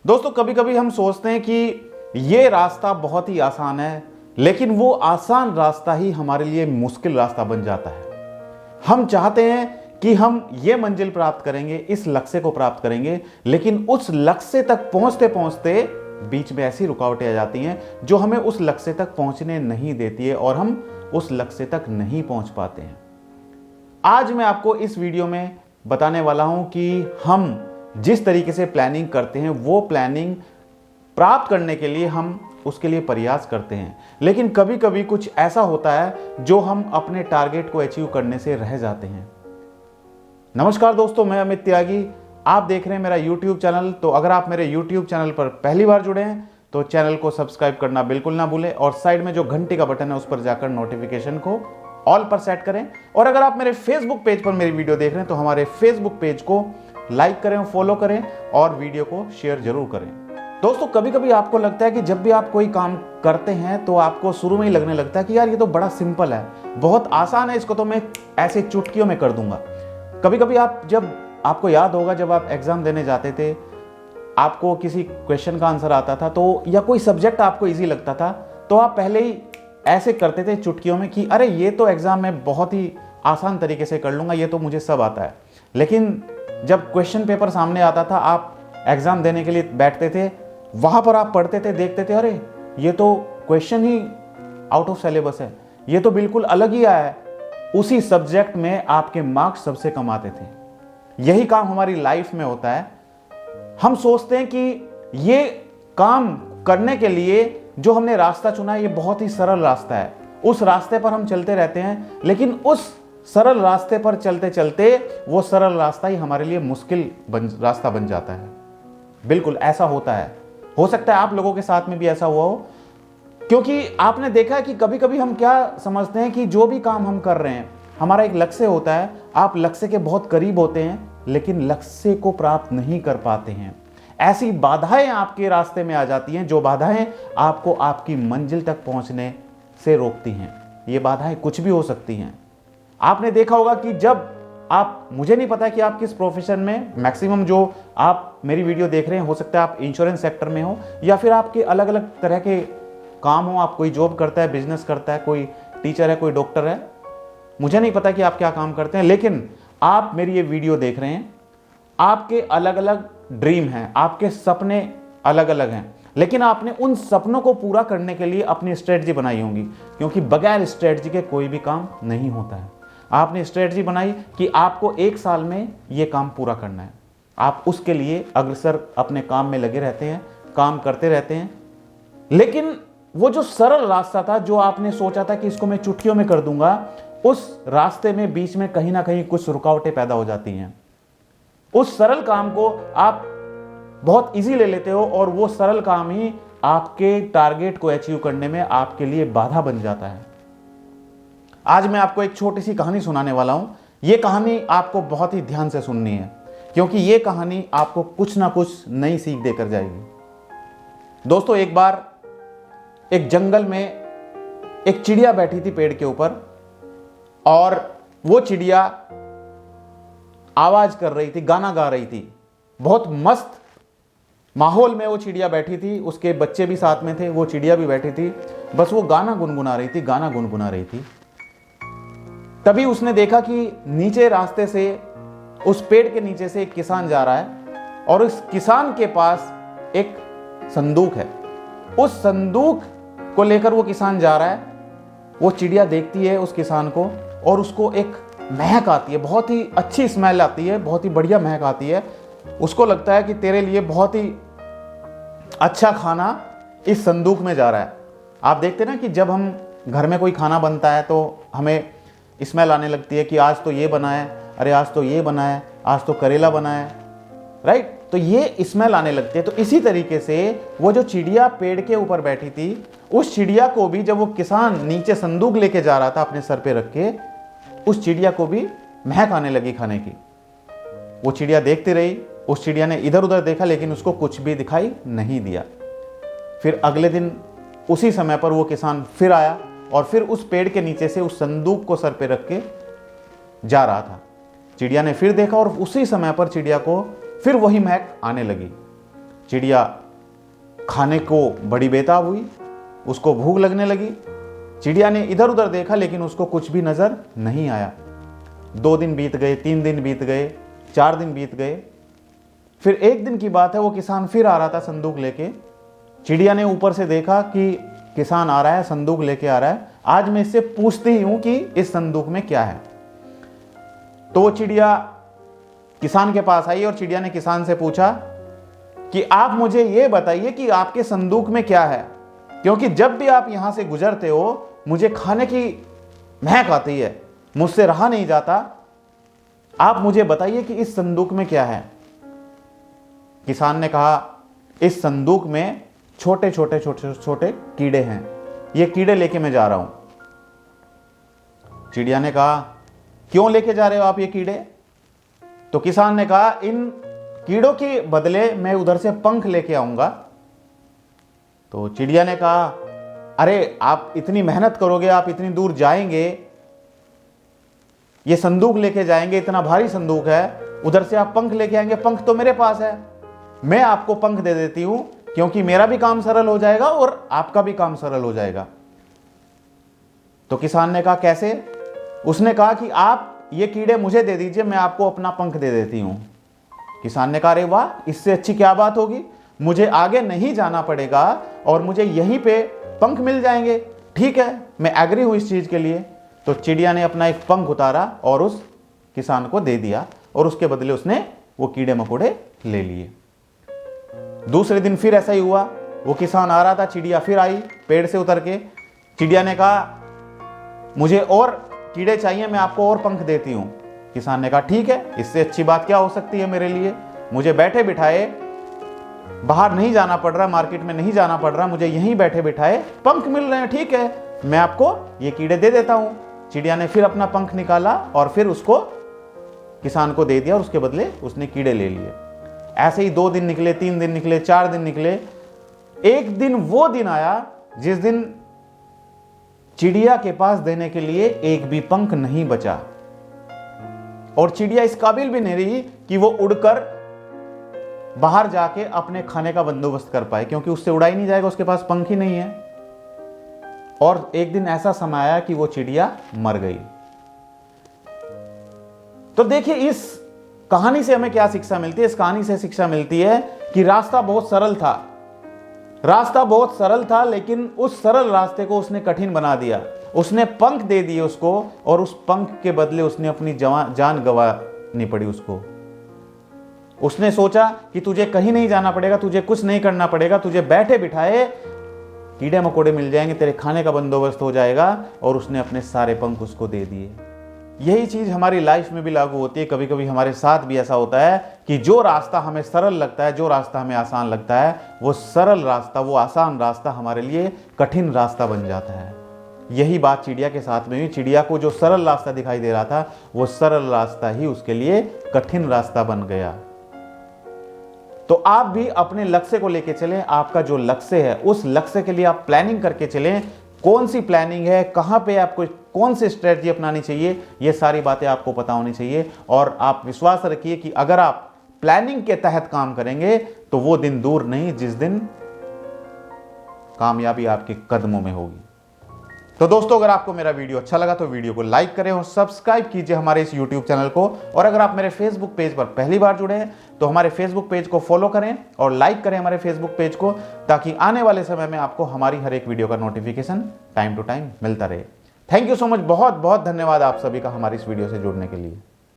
दोस्तों कभी कभी हम सोचते हैं कि ये रास्ता बहुत ही आसान है, लेकिन वो आसान रास्ता ही हमारे लिए मुश्किल रास्ता बन जाता है। हम चाहते हैं कि हम ये मंजिल प्राप्त करेंगे, इस लक्ष्य को प्राप्त करेंगे, लेकिन उस लक्ष्य तक पहुंचते पहुंचते बीच में ऐसी रुकावटें आ जाती हैं जो हमें उस लक्ष्य तक पहुंचने नहीं देती है और हम उस लक्ष्य तक नहीं पहुंच पाते हैं। आज मैं आपको इस वीडियो में बताने वाला हूं कि हम जिस तरीके से प्लानिंग करते हैं वो प्लानिंग प्राप्त करने के लिए हम उसके लिए प्रयास करते हैं, लेकिन कभी कभी कुछ ऐसा होता है जो हम अपने टारगेट को अचीव करने से रह जाते हैं। नमस्कार दोस्तों, मैं अमित त्यागी, आप देख रहे हैं मेरा YouTube चैनल। तो अगर आप मेरे YouTube चैनल पर पहली बार जुड़े हैं तो चैनल को सब्सक्राइब करना बिल्कुल ना भूलें और साइड में जो घंटी का बटन है उस पर जाकर नोटिफिकेशन को ऑल पर सेट करें। और अगर आप मेरे फेसबुक पेज पर मेरी वीडियो देख रहे हैं तो हमारे फेसबुक पेज को लाइक करें, फॉलो करें और वीडियो को शेयर जरूर करें। दोस्तों कभी कभी आपको लगता है कि जब भी आप कोई काम करते हैं तो आपको शुरू में ही लगने लगता है कि यार ये तो बड़ा सिंपल है, बहुत आसान है, इसको तो मैं ऐसे चुटकियों में कर दूंगा। कभी कभी आपको याद होगा जब आप एग्जाम देने जाते थे, आपको किसी क्वेश्चन का आंसर आता था तो या कोई सब्जेक्ट आपको इजी लगता था तो आप पहले ही ऐसे करते थे चुटकियों में कि अरे ये तो एग्जाम में बहुत ही आसान तरीके से कर लूंगा, ये तो मुझे सब आता है। लेकिन जब क्वेश्चन पेपर सामने आता था, आप एग्जाम देने के लिए बैठते थे, वहां पर आप पढ़ते थे, देखते थे अरे ये तो question he out of syllabus है, ये तो बिल्कुल अलग ही आया है। उसी सब्जेक्ट में आपके मार्क्स सबसे कम आते थे। यही काम हमारी लाइफ में होता है। हम सोचते हैं कि ये काम करने के लिए जो हमने रास्ता चुना है ये बहुत ही सरल रास्ता है, उस रास्ते पर हम चलते रहते हैं, लेकिन उस सरल रास्ते पर चलते चलते वो सरल रास्ता ही हमारे लिए मुश्किल रास्ता बन जाता है। बिल्कुल ऐसा होता है। हो सकता है आप लोगों के साथ में भी ऐसा हुआ हो, क्योंकि आपने देखा है कि कभी कभी हम क्या समझते हैं कि जो भी काम हम कर रहे हैं, हमारा एक लक्ष्य होता है, आप लक्ष्य के बहुत करीब होते हैं लेकिन लक्ष्य को प्राप्त नहीं कर पाते हैं। ऐसी बाधाएं आपके रास्ते में आ जाती हैं जो बाधाएं आपको आपकी मंजिल तक पहुंचने से रोकती हैं। ये बाधाएं कुछ भी हो सकती हैं। आपने देखा होगा कि जब आप, मुझे नहीं पता कि आप किस प्रोफेशन में, मैक्सिमम जो आप मेरी वीडियो देख रहे हैं हो सकता है आप इंश्योरेंस सेक्टर में हो या फिर आपके अलग अलग तरह के काम हो, आप कोई जॉब करता है, बिजनेस करता है, कोई टीचर है, कोई डॉक्टर है, मुझे नहीं पता कि आप क्या काम करते हैं, लेकिन आप मेरी ये वीडियो देख रहे हैं। आपके अलग अलग ड्रीम हैं, आपके सपने अलग अलग हैं, लेकिन आपने उन सपनों को पूरा करने के लिए अपनी स्ट्रेटजी बनाई होंगी, क्योंकि बगैर स्ट्रेटजी के कोई भी काम नहीं होता है। आपने स्ट्रेटजी बनाई कि आपको 1 साल में ये काम पूरा करना है। आप उसके लिए अग्रसर अपने काम में लगे रहते हैं, काम करते रहते हैं, लेकिन वो जो सरल रास्ता था, जो आपने सोचा था कि इसको मैं चुटकियों में कर दूंगा, उस रास्ते में बीच में कहीं ना कहीं कुछ रुकावटें पैदा हो जाती हैं। उस सरल काम को आप बहुत इजी ले लेते हो और वो सरल काम ही आपके टारगेट को अचीव करने में आपके लिए बाधा बन जाता है। आज मैं आपको एक छोटी सी कहानी सुनाने वाला हूं। ये कहानी आपको बहुत ही ध्यान से सुननी है, क्योंकि ये कहानी आपको कुछ ना कुछ नई सीख देकर जाएगी। दोस्तों एक बार एक जंगल में एक चिड़िया बैठी थी पेड़ के ऊपर, और वो चिड़िया आवाज कर रही थी, गाना गा रही थी। बहुत मस्त माहौल में वो चिड़िया बैठी थी, उसके बच्चे भी साथ में थे, वो चिड़िया भी बैठी थी, बस वो गाना गुनगुना रही थी, गाना गुनगुना रही थी। तभी उसने देखा कि नीचे रास्ते से, उस पेड़ के नीचे से एक किसान जा रहा है और उस किसान के पास एक संदूक है। उस संदूक को लेकर वो किसान जा रहा है। वो चिड़िया देखती है उस किसान को और उसको एक महक आती है, बहुत ही अच्छी स्मेल आती है, बहुत ही बढ़िया महक आती है। उसको लगता है कि तेरे लिए बहुत ही अच्छा खाना इस संदूक में जा रहा है। आप देखते हैं ना कि जब हम घर में कोई खाना बनता है तो हमें स्मेल आने लगती है कि आज तो ये बना है, अरे आज तो ये बना है, आज तो करेला बना है, राइट? तो ये स्मेल आने लगती है। तो इसी तरीके से वो जो चिड़िया पेड़ के ऊपर बैठी थी, उस चिड़िया को भी जब वो किसान नीचे संदूक लेके जा रहा था अपने सर पे रख के, उस चिड़िया को भी महक आने लगी खाने की। वो चिड़िया देखती रही, उस चिड़िया ने इधर उधर देखा लेकिन उसको कुछ भी दिखाई नहीं दिया। फिर अगले दिन उसी समय पर वो किसान फिर आया और फिर उस पेड़ के नीचे से उस संदूक को सर पे रख के जा रहा था। चिड़िया ने फिर देखा और उसी समय पर चिड़िया को फिर वही महक आने लगी। चिड़िया खाने को बड़ी बेताब हुई, उसको भूख लगने लगी। चिड़िया ने इधर उधर देखा लेकिन उसको कुछ भी नजर नहीं आया। 2 दिन बीत गए, 3 दिन बीत गए, 4 दिन बीत गए। फिर एक दिन की बात है, वो किसान फिर आ रहा था संदूक लेके। चिड़िया ने ऊपर से देखा कि किसान आ रहा है, संदूक लेके आ रहा है, आज मैं इससे पूछती ही हूं कि इस संदूक में क्या है। तो वो चिड़िया किसान के पास आई और चिड़िया ने किसान से पूछा कि आप मुझे ये बताइए कि आपके संदूक में क्या है, क्योंकि जब भी आप यहां से गुजरते हो मुझे खाने की महक आती है, मुझसे रहा नहीं जाता। आप मुझे बताइए कि इस संदूक में क्या है। किसान ने कहा, इस संदूक में छोटे छोटे छोटे छोटे कीड़े हैं, ये कीड़े लेके मैं जा रहा हूं। चिड़िया ने कहा, क्यों लेके जा रहे हो आप ये कीड़े? तो किसान ने कहा, इन कीड़ों के बदले मैं उधर से पंख लेके आऊंगा। तो चिड़िया ने कहा, अरे आप इतनी मेहनत करोगे, आप इतनी दूर जाएंगे, ये संदूक लेके जाएंगे, इतना भारी संदूक है, उधर से आप पंख लेके आएंगे, पंख तो मेरे पास है, मैं आपको पंख दे देती हूं, क्योंकि मेरा भी काम सरल हो जाएगा और आपका भी काम सरल हो जाएगा। तो किसान ने कहा, कैसे? उसने कहा कि आप ये कीड़े मुझे दे दीजिए, मैं आपको अपना पंख दे देती हूं। किसान ने कहा, अरे वाह, इससे अच्छी क्या बात होगी, मुझे आगे नहीं जाना पड़ेगा और मुझे यहीं पे पंख मिल जाएंगे। ठीक है, मैं एग्री हूं इस चीज के लिए। तो चिड़िया ने अपना एक पंख उतारा और उस किसान को दे दिया और उसके बदले उसने वो कीड़े मकोड़े ले लिए। दूसरे दिन फिर ऐसा ही हुआ, वो किसान आ रहा था, चिड़िया फिर आई पेड़ से उतर के। चिड़िया ने कहा, मुझे और कीड़े चाहिए, मैं आपको और पंख देती हूं। किसान ने कहा, ठीक है, इससे अच्छी बात क्या हो सकती है मेरे लिए, मुझे बैठे बिठाए बाहर नहीं जाना पड़ रहा, मार्केट में नहीं जाना पड़ रहा, मुझे यहीं बैठे बिठाए पंख मिल रहे हैं, ठीक है, मैं आपको ये कीड़े दे देता हूं। चिड़िया ने फिर अपना पंख निकाला और फिर उसको किसान को दे दिया और उसके बदले उसने कीड़े ले लिए। ऐसे ही 2 दिन निकले, 3 दिन निकले, 4 दिन निकले। एक दिन वो दिन आया जिस दिन चिड़िया के पास देने के लिए एक भी पंख नहीं बचा और चिड़िया इस काबिल भी नहीं रही कि वो उड़कर बाहर जाके अपने खाने का बंदोबस्त कर पाए, क्योंकि उससे उड़ा ही नहीं जाएगा, उसके पास पंख ही नहीं है। और एक दिन ऐसा समय आया कि वो चिड़िया मर गई। तो देखिए, इस कहानी से हमें क्या शिक्षा मिलती है? इस कहानी से शिक्षा मिलती है कि रास्ता बहुत सरल था, रास्ता बहुत सरल था, लेकिन उस सरल रास्ते को उसने कठिन बना दिया। उसने पंख दे दिए उसको और उस पंख के बदले उसने अपनी जान गंवानी पड़ी उसको। उसने सोचा कि तुझे कहीं नहीं जाना पड़ेगा, तुझे कुछ नहीं करना पड़ेगा, तुझे बैठे बिठाए कीड़े मकोड़े मिल जाएंगे, तेरे खाने का बंदोबस्त हो जाएगा, और उसने अपने सारे पंख उसको दे दिए। यही चीज हमारी लाइफ में भी लागू होती है। कभी कभी हमारे साथ भी ऐसा होता है कि जो रास्ता हमें सरल लगता है, जो रास्ता हमें आसान लगता है, वो सरल रास्ता, वो आसान रास्ता हमारे लिए कठिन रास्ता बन जाता है। यही बात चिड़िया के साथ में हुई। चिड़िया को जो सरल रास्ता दिखाई दे रहा था, वो सरल रास्ता ही उसके लिए कठिन रास्ता बन गया। तो आप भी अपने लक्ष्य को लेकर चलें। आपका जो लक्ष्य है, उस लक्ष्य के लिए आप प्लानिंग करके चलें। कौन सी प्लानिंग है, कहां पे आपको कौन सी स्ट्रेटजी अपनानी चाहिए, ये सारी बातें आपको पता होनी चाहिए। और आप विश्वास रखिए कि अगर आप प्लानिंग के तहत काम करेंगे तो वो दिन दूर नहीं जिस दिन कामयाबी आपके कदमों में होगी। तो दोस्तों, अगर आपको मेरा वीडियो अच्छा लगा तो वीडियो को लाइक करें और सब्सक्राइब कीजिए हमारे इस YouTube चैनल को। और अगर आप मेरे फेसबुक पेज पर पहली बार जुड़े हैं तो हमारे फेसबुक पेज को फॉलो करें और लाइक करें हमारे फेसबुक पेज को, ताकि आने वाले समय में आपको हमारी हर एक वीडियो का नोटिफिकेशन टाइम टू टाइम मिलता रहे। Thank you so much. बहुत बहुत धन्यवाद आप सभी का हमारी इस वीडियो से जुड़ने के लिए।